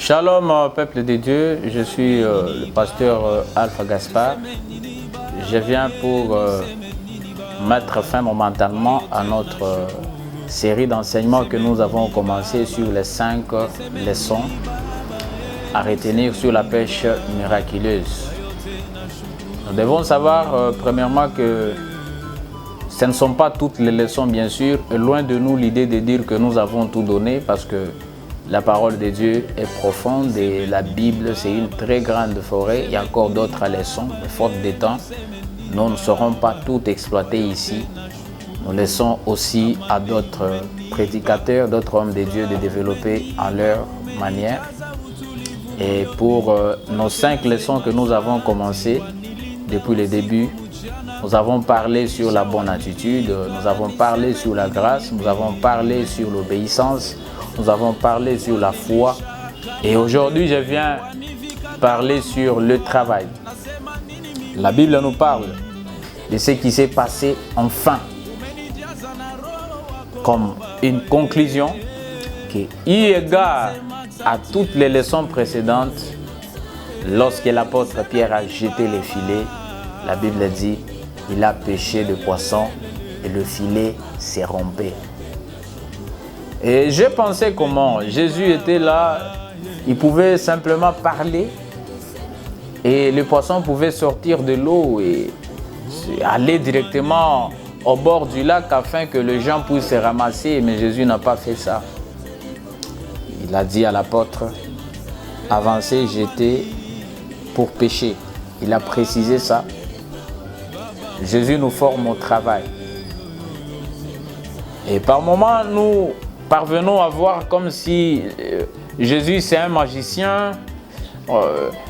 Shalom, peuple de Dieu, je suis le pasteur Alpha Gaspard. Je viens pour mettre fin momentanément à notre série d'enseignements que nous avons commencé sur les 5 leçons à retenir sur la pêche miraculeuse. Nous devons savoir premièrement que ce ne sont pas toutes les leçons, bien sûr, et loin de nous l'idée de dire que nous avons tout donné, parce que la parole de Dieu est profonde et la Bible, c'est une très grande forêt. Il y a encore d'autres leçons, mais faute de temps, nous ne saurons pas tout exploiter ici. Nous laissons aussi à d'autres prédicateurs, d'autres hommes de Dieu de développer en leur manière. Et pour nos 5 leçons que nous avons commencées depuis le début, nous avons parlé sur la bonne attitude, nous avons parlé sur la grâce, nous avons parlé sur l'obéissance, nous avons parlé sur la foi. Et aujourd'hui, je viens parler sur le travail. La Bible nous parle de ce qui s'est passé enfin, comme une conclusion qui, eu égard à toutes les leçons précédentes, lorsque l'apôtre Pierre a jeté les filets, la Bible dit il a pêché de poissons et le filet s'est rompu. Et j'ai pensé comment Jésus était là, il pouvait simplement parler et le poisson pouvait sortir de l'eau et aller directement au bord du lac afin que les gens puissent se ramasser, mais Jésus n'a pas fait ça. Il a dit à l'apôtre, avancez, jetez pour pêcher. Il a précisé ça. Jésus nous forme au travail. Et par moments, nous parvenons à voir comme si Jésus c'est un magicien,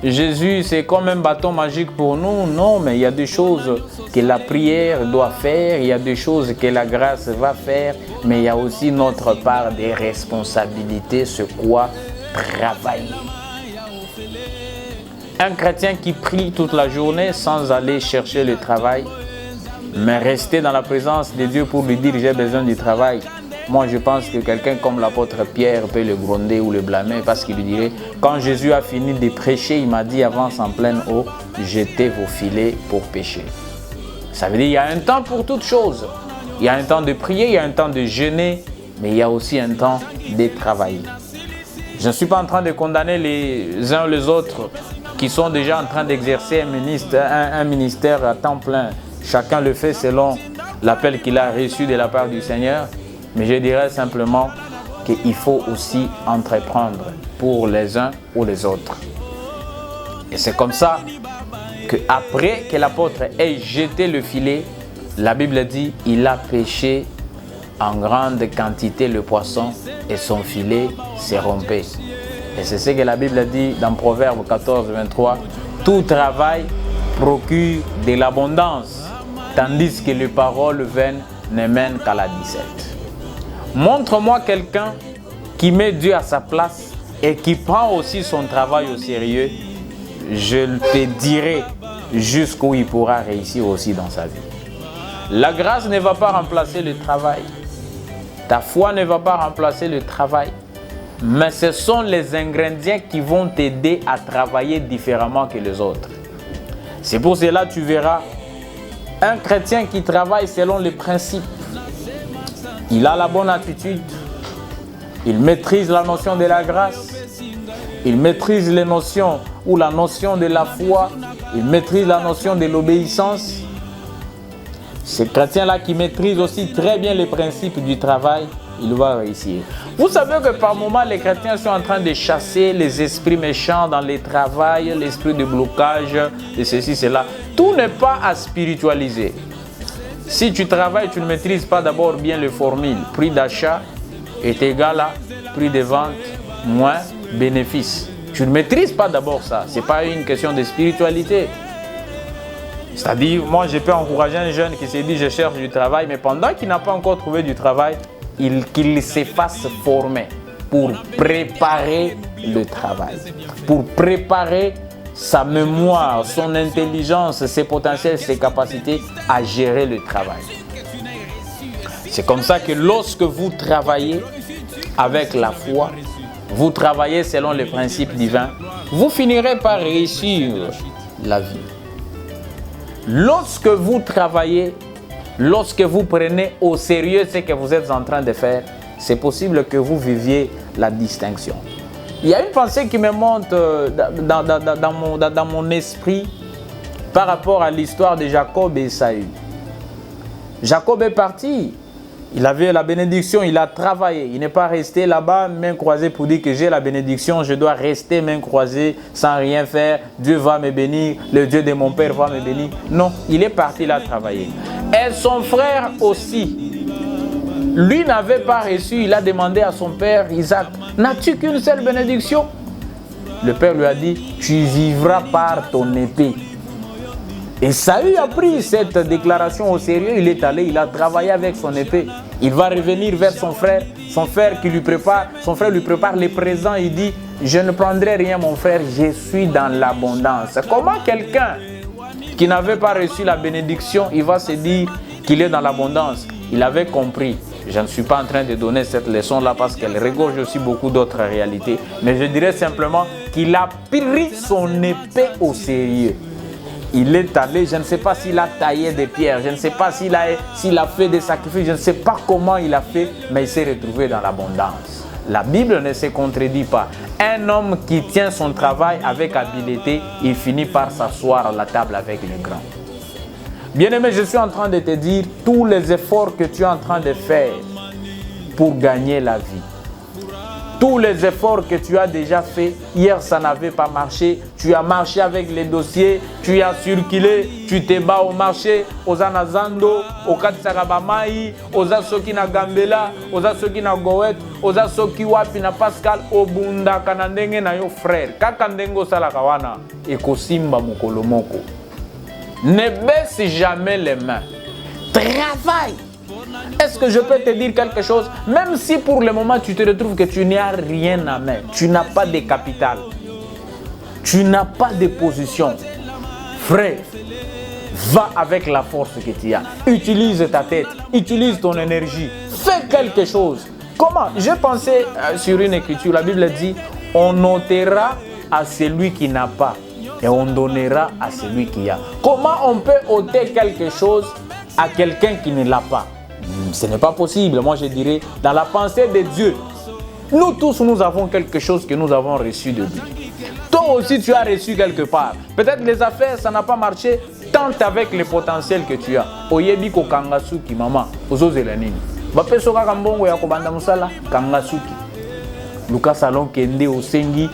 Jésus c'est comme un bâton magique pour nous. Non, mais il y a des choses que la prière doit faire, il y a des choses que la grâce va faire, mais il y a aussi notre part des responsabilités, sur quoi travailler. Un chrétien qui prie toute la journée sans aller chercher le travail, mais rester dans la présence de Dieu pour lui dire j'ai besoin du travail. Moi, je pense que quelqu'un comme l'apôtre Pierre peut le gronder ou le blâmer parce qu'il lui dirait, quand Jésus a fini de prêcher, il m'a dit avance en pleine eau, jetez vos filets pour pêcher. Ça veut dire qu'il y a un temps pour toutes choses. Il y a un temps de prier, il y a un temps de jeûner, mais il y a aussi un temps de travailler. Je ne suis pas en train de condamner les uns les autres qui sont déjà en train d'exercer un ministère à temps plein. Chacun le fait selon l'appel qu'il a reçu de la part du Seigneur. Mais je dirais simplement qu'il faut aussi entreprendre pour les uns ou les autres. Et c'est comme ça qu'après que l'apôtre ait jeté le filet, la Bible dit il a pêché en grande quantité le poisson et son filet s'est rompu. Et c'est ce que la Bible dit dans Proverbe 14, 23. Tout travail procure de l'abondance, tandis que les paroles vaines ne mènent qu'à la disette. Montre-moi quelqu'un qui met Dieu à sa place et qui prend aussi son travail au sérieux. Je te dirai jusqu'où il pourra réussir aussi dans sa vie. La grâce ne va pas remplacer le travail. Ta foi ne va pas remplacer le travail. Mais ce sont les ingrédients qui vont t'aider à travailler différemment que les autres. C'est pour cela que tu verras un chrétien qui travaille selon les principes. Il a la bonne attitude, il maîtrise la notion de la grâce, il maîtrise les notions ou la notion de la foi, il maîtrise la notion de l'obéissance. Ce chrétien-là qui maîtrise aussi très bien les principes du travail, il va réussir. Vous savez que par moments, les chrétiens sont en train de chasser les esprits méchants dans le travail, l'esprit de blocage, de ceci, cela. Tout n'est pas à spiritualiser. Si tu travailles, tu ne maîtrises pas d'abord bien les formules. Prix d'achat est égal à prix de vente moins bénéfice. Tu ne maîtrises pas d'abord ça. Ce n'est pas une question de spiritualité. C'est-à-dire, moi, je peux encourager un jeune qui se dit je cherche du travail, mais pendant qu'il n'a pas encore trouvé du travail, qu'il se fasse former pour préparer le travail, pour préparer sa mémoire, son intelligence, ses potentiels, ses capacités à gérer le travail. C'est comme ça que lorsque vous travaillez avec la foi, vous travaillez selon les principes divins, vous finirez par réussir la vie. Lorsque vous travaillez, lorsque vous prenez au sérieux ce que vous êtes en train de faire, c'est possible que vous viviez la distinction. Il y a une pensée qui me monte dans mon esprit par rapport à l'histoire de Jacob et Esaü. Jacob est parti. Il avait la bénédiction, il a travaillé. Il n'est pas resté là-bas, main croisée pour dire que j'ai la bénédiction, je dois rester main croisée sans rien faire. Dieu va me bénir, le Dieu de mon père va me bénir. Non, il est parti là travailler. Et son frère aussi, lui n'avait pas reçu, il a demandé à son père Isaac, n'as-tu qu'une seule bénédiction? Le père lui a dit, tu vivras par ton épée. Et Esaü a pris cette déclaration au sérieux, il est allé, il a travaillé avec son épée. Il va revenir vers son frère qui lui prépare, son frère lui prépare les présents, il dit, je ne prendrai rien mon frère, je suis dans l'abondance. Comment quelqu'un qui n'avait pas reçu la bénédiction, il va se dire qu'il est dans l'abondance? Il avait compris. Je ne suis pas en train de donner cette leçon-là parce qu'elle regorge aussi beaucoup d'autres réalités. Mais je dirais simplement qu'il a pris son épée au sérieux. Il est allé, je ne sais pas s'il a taillé des pierres, je ne sais pas s'il a fait des sacrifices, je ne sais pas comment il a fait, mais il s'est retrouvé dans l'abondance. La Bible ne se contredit pas. Un homme qui tient son travail avec habileté, il finit par s'asseoir à la table avec les grands. Bien-aimé, je suis en train de te dire tous les efforts que tu es en train de faire pour gagner la vie. Tous les efforts que tu as déjà fait, hier ça n'avait pas marché, tu as marché avec les dossiers, tu as circulé, tu te bats au marché, aux Anazando, au Katsarabamai, aux Asoki na Gambela, aux Asoki na Goet, aux Asoki wapi na Pascal, au Bunda Kanandenge na yo frère, Kakandengo Salakawana, et Kosimba Mokolomoko. Ne baisse jamais les mains, travaille. Est-ce que je peux te dire quelque chose? Même si pour le moment tu te retrouves que tu n'as rien à main, tu n'as pas de capital, tu n'as pas de position, frère, va avec la force que tu as. Utilise ta tête, utilise ton énergie, fais quelque chose. Comment? J'ai pensé sur une écriture, la Bible dit, on ôtera à celui qui n'a pas et on donnera à celui qui a. Comment on peut ôter quelque chose à quelqu'un qui ne l'a pas? Ce n'est pas possible. Moi, je dirais, dans la pensée de Dieu, nous tous, nous avons quelque chose que nous avons reçu de lui. Toi aussi, tu as reçu quelque part. Peut-être les affaires, ça n'a pas marché. Tente avec le potentiel que tu as. Oyebi ko kangasuki, maman. Ozo zelanini. Bape soka kambongo ya kobanda musala. Kangasuki. Luka salon kende osengi,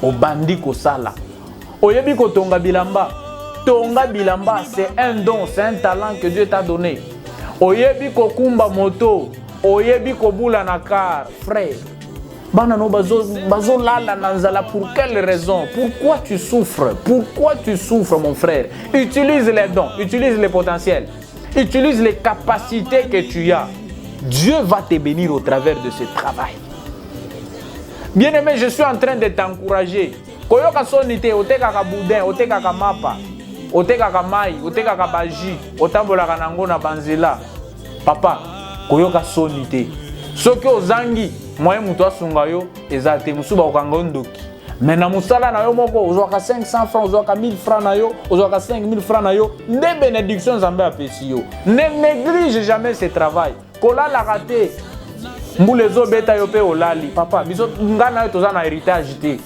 obandi ko sala. Oyebi ko tonga bilamba. Tonga bilamba, c'est un don, c'est un talent que Dieu t'a donné. Oyebi ko kumba moto, oyebi ko bula na car, frère. Banano bazo lala nanzala, pour quelle raison? Pourquoi tu souffres? Pourquoi tu souffres, mon frère? Utilise les dons, utilise les potentiels, utilise les capacités que tu as. Dieu va te bénir au travers de ce travail. Bien-aimé, je suis en train de t'encourager. Koyoka sonite, otekaka boudin, otekaka mapa. Otekaka mai, otekaka baji, otambolaka nango na banzela. Papa, koyoka sonite. Soki ozangi, moyen mutu asunga yo, ezate musuba okanga ndoki. Mais na musala na yo moko, ozwaka 500 francs, ozwaka 1000 francs na yo, ozwaka 5000 francs na yo, nde bénédiction Nzambe apesi yo. Ne néglige jamais ce travail. Kolala raté. Mbulezo beta yo pe olali. Papa, biso ngana yo toza na héritage te.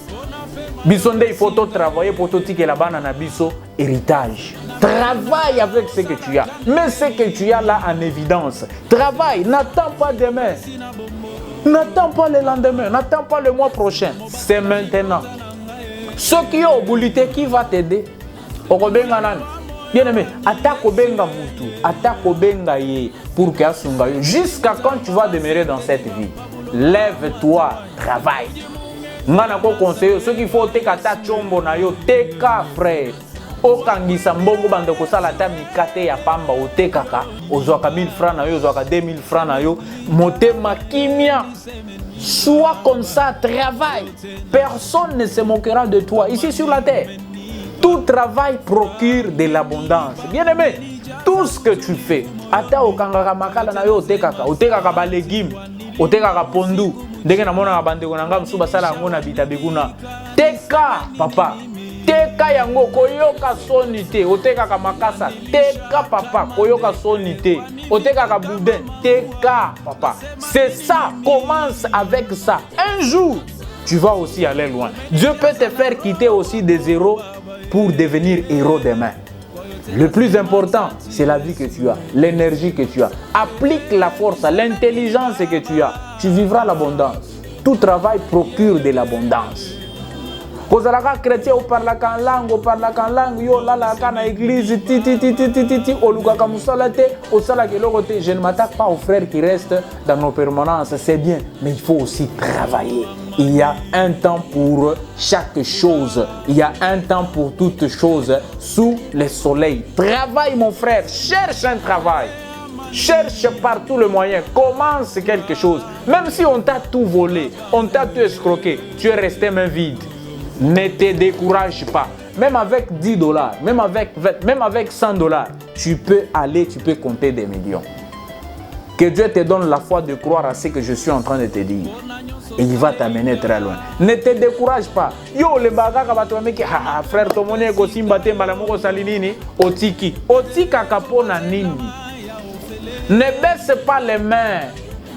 Biso nde il faut travailler pour te tirer la banane à biso héritage. Travaille avec ce que tu as. Mets ce que tu as là en évidence. Travaille, n'attends pas demain. N'attends pas le lendemain, n'attends pas le mois prochain. C'est maintenant. Ceux qui ont boulité, qui va t'aider? Okobenga nani? Bien aimé, attaque benga mutu, attaque benga ye pour que asunga yo. Jusqu'à quand tu vas demeurer dans cette vie? Lève-toi, travaille. Ngana ko conseiller ceux qui faut teka ta chombo na yo teka frère. Okangisa mbongo bande ko sala ta mikate ya pamba otekaka ozwaka 1000 francs na yo ozwaka 2000 francs na yo motema kimia. Sois comme ça, travaille. Personne ne se moquera de toi ici sur la terre. Tout travail procure de l'abondance. Bien-aimé, tout ce que tu fais, ata okangaka makala na yo otekaka ba légumes, otekaka pondu, ndenge na mona bande konanga msuba sala ngo na bitabeguna teka papa teka yango koyoka soni te oteka ka makasa teka papa koyoka soni te oteka ka boudin teka papa. C'est ça, commence avec ça. Un jour tu vas aussi aller loin. Dieu peut te faire quitter aussi des zéros pour devenir héros demain. Le plus important, c'est la vie que tu as, l'énergie que tu as. Applique la force, l'intelligence que tu as. Tu vivras l'abondance. Tout travail procure de l'abondance. Kozalaka chrétien ou parlaka en langue, yo lalaka na église, olukaka musala te, osala keloko te. Je ne m'attaque pas aux frères qui restent dans nos permanences, c'est bien, mais il faut aussi travailler. Il y a un temps pour chaque chose, il y a un temps pour toute chose sous le soleil. Travaille mon frère, cherche un travail. Cherche partout le moyen, commence quelque chose. Même si on t'a tout volé, on t'a tout escroqué, tu es resté main vide. Ne te décourage pas. Même avec $10, même avec $100, tu peux aller, tu peux compter des millions. Que Dieu te donne la foi de croire à ce que je suis en train de te dire. Et il va t'amener très loin. Ne te décourage pas. Yo le bagaka batomeki frère tomone ko simba te mbala moko salinini otiki. Otika kapona nini. Ne baisse pas les mains.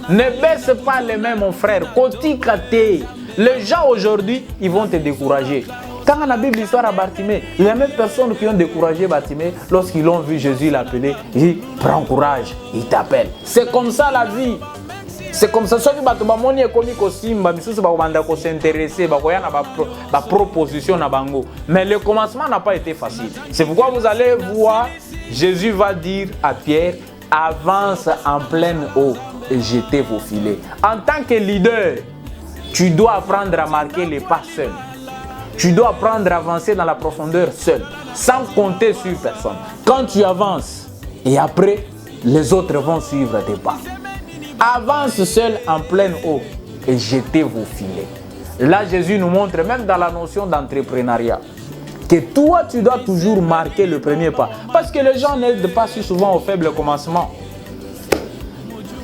Ne baisse pas les mains mon frère. Kotika te. Les gens aujourd'hui, ils vont te décourager. Quand on a vu l'histoire à Bartimée, les mêmes personnes qui ont découragé Bartimée, lorsqu'ils l'ont vu Jésus l'appeler, ils disent prends courage, il t'appelle. C'est comme ça la vie. C'est comme ça. Ceux qui s'intéresser, à proposition. Mais le commencement n'a pas été facile. C'est pourquoi vous allez voir, Jésus va dire à Pierre, avance en pleine eau et jetez vos filets. En tant que leader, tu dois apprendre à marquer les pas seul. Tu dois apprendre à avancer dans la profondeur seul, sans compter sur personne. Quand tu avances, et après, les autres vont suivre tes pas. Avance seul en pleine eau et jetez vos filets. Là, Jésus nous montre, même dans la notion d'entrepreneuriat, que toi, tu dois toujours marquer le premier pas. Parce que les gens n'aident pas si souvent au faible commencement.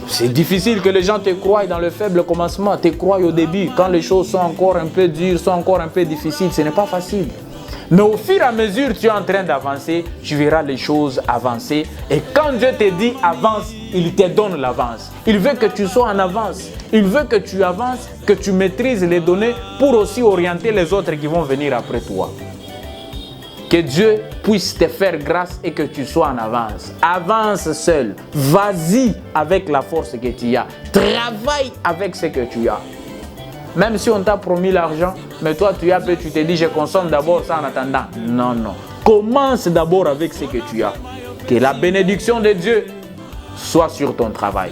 C'est difficile que les gens te croient dans le faible commencement, te croient au début. Quand les choses sont encore un peu dures, sont encore un peu difficiles, ce n'est pas facile. Mais au fur et à mesure que tu es en train d'avancer, tu verras les choses avancer. Et quand Dieu te dit avance, il te donne l'avance. Il veut que tu sois en avance. Il veut que tu avances, que tu maîtrises les données pour aussi orienter les autres qui vont venir après toi. Que Dieu puisse te faire grâce et que tu sois en avance. Avance seul. Vas-y avec la force que tu as. Travaille avec ce que tu as. Même si on t'a promis l'argent, mais toi tu as peu, tu te dis je consomme d'abord ça en attendant. Non, non. Commence d'abord avec ce que tu as. Que la bénédiction de Dieu soit sur ton travail.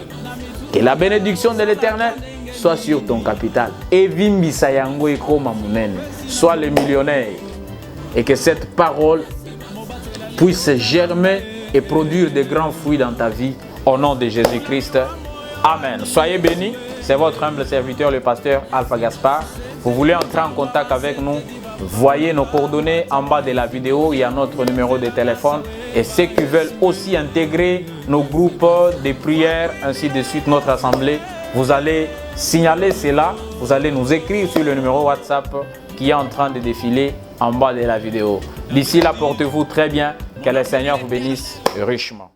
Que la bénédiction de l'Éternel soit sur ton capital. Et vimbi sayango e koma munene. Sois le millionnaire. Et que cette parole puisse germer et produire de grands fruits dans ta vie. Au nom de Jésus-Christ. Amen. Soyez bénis. C'est votre humble serviteur, le pasteur Alpha Gaspard. Vous voulez entrer en contact avec nous, voyez nos coordonnées en bas de la vidéo. Il y a notre numéro de téléphone. Et ceux qui veulent aussi intégrer nos groupes de prière, ainsi de suite, notre assemblée, vous allez signaler cela. Vous allez nous écrire sur le numéro WhatsApp qui est en train de défiler en bas de la vidéo. D'ici là, portez-vous très bien. Que le Seigneur vous bénisse richement.